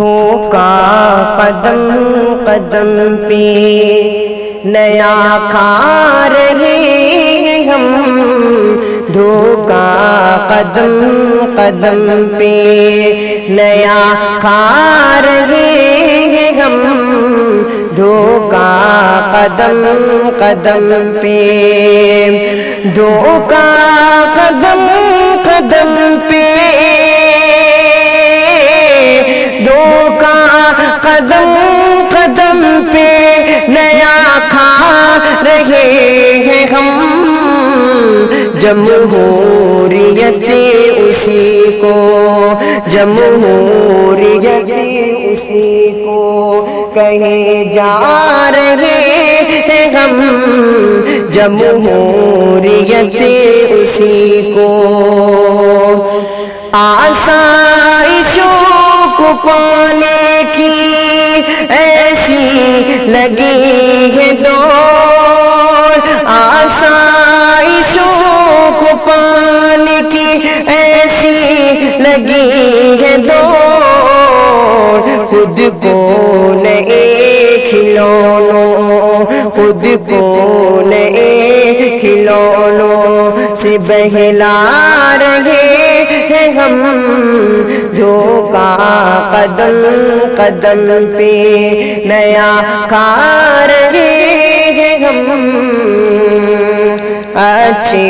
ٹھوکا قدم قدم پہ نیا کھا رہے ہیں ہم، دھوکا قدم قدم پہ نیا کھا رہے ہیں ہم، دھوکا قدم قدم پہ، دھوکا قدم قدم پہ، دھوکا قدم قدم پہ نیا کھا رہے ہیں ہم، جمہوریت اسی کو، جمہوریت اسی کو کہے جا رہے ہیں ہم، جمہوریت اسی کو، آسائشوں کو پانے کی ایسی لگی ہے دوڑ، آسائشوں کو پانے کی ایسی لگی ہے دوڑ، خود کو نئے کھلونوں، خود کو نئے کھلونوں سے بہلا رہے ہیں ہم، دھوکا قدم قدم پہ نیا کھا رہے ہیں ہم، اچھے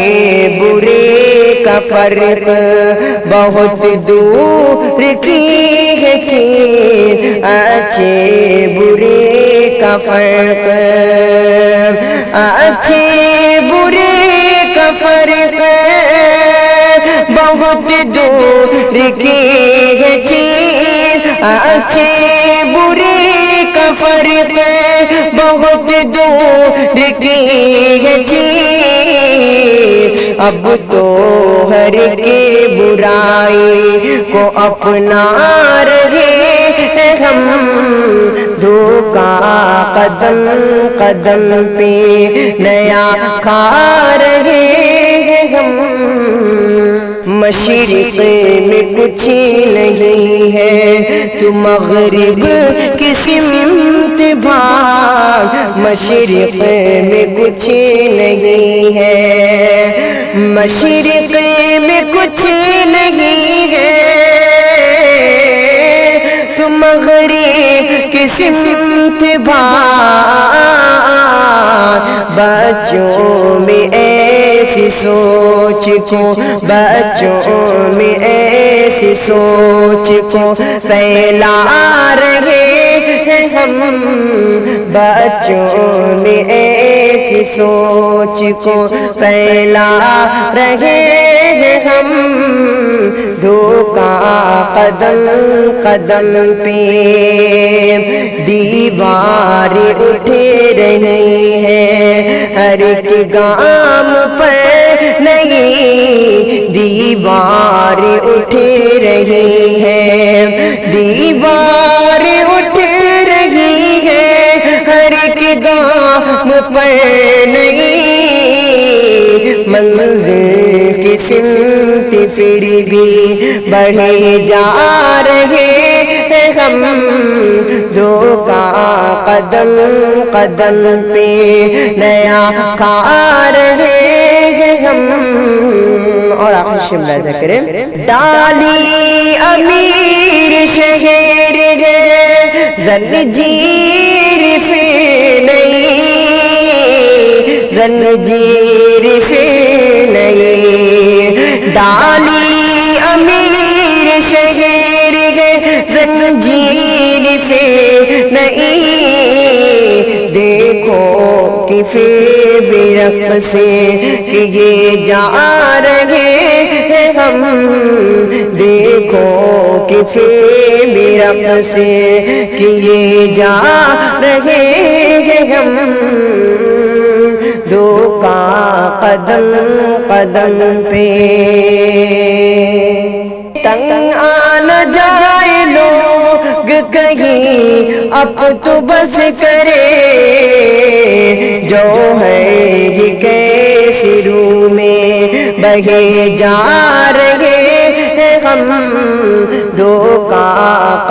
برے کا فرق بہت دور کی ہے چیز، اچھے برے کا فرق، اچھے برے کا فرق بہت دور کی ہے چیز، اچھے برے کا فرق بہت دور کی ہے چیز، اب تو ہر کے برائی کو اپنا رہے ہیں ہم، دھوکا قدم قدم پہ نیا کھا رہے ہیں ہم، مشرق میں کچھ نہیں ہے تو مغرب کی سمت بھاگ، مشرق میں کچھ نہیں ہے، مشرق میں کچھ نہیں ہے تو مغرب کی سمت بھاگ، بچوں میں ایسی سوچ کو، بچوں میں ایسی سوچ کو پھیلا رہے ہیں ہم، بچوں میں ایسی سوچ کو پھیلا رہے ہیں ہم، دھوکا قدم قدم پہ دیوار اٹھے رہی ہے، ہر ایک گام پر نئی دیوار اٹھ رہی ہے، دیوار اٹھ رہی ہے، ہر ایک گام پر نئی منزل کی سمت پھر بھی بڑھے جا رہے ہیں ہم، دھوکا قدم قدم پہ نیا کھا رہے ہیں ہم، اور آخر شملہ ذکر ڈالی امیر شہر ہے زنجیر پہ نہیں، زنجیر پہ نہیں، ڈالی امیر شہر ہے زنجیر پہ نہیں، دیکھو کہ پھر بھی رقص سے کیے جا رہے ہیں ہم، دیکھو کہ پھر بھی رقص سے کیے جا رہے ہیں ہم، دھوکا قدم قدم پہ تنگ آنا جائے لوگ کہیں اب تو بس کرے، جو ہے یہ کیسی روح میں بہے جا رہے ہیں ہم، دھوکا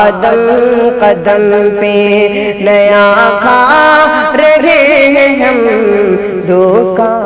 قدم قدم پہ نیا کھا رہے ہیں ہم دھوکا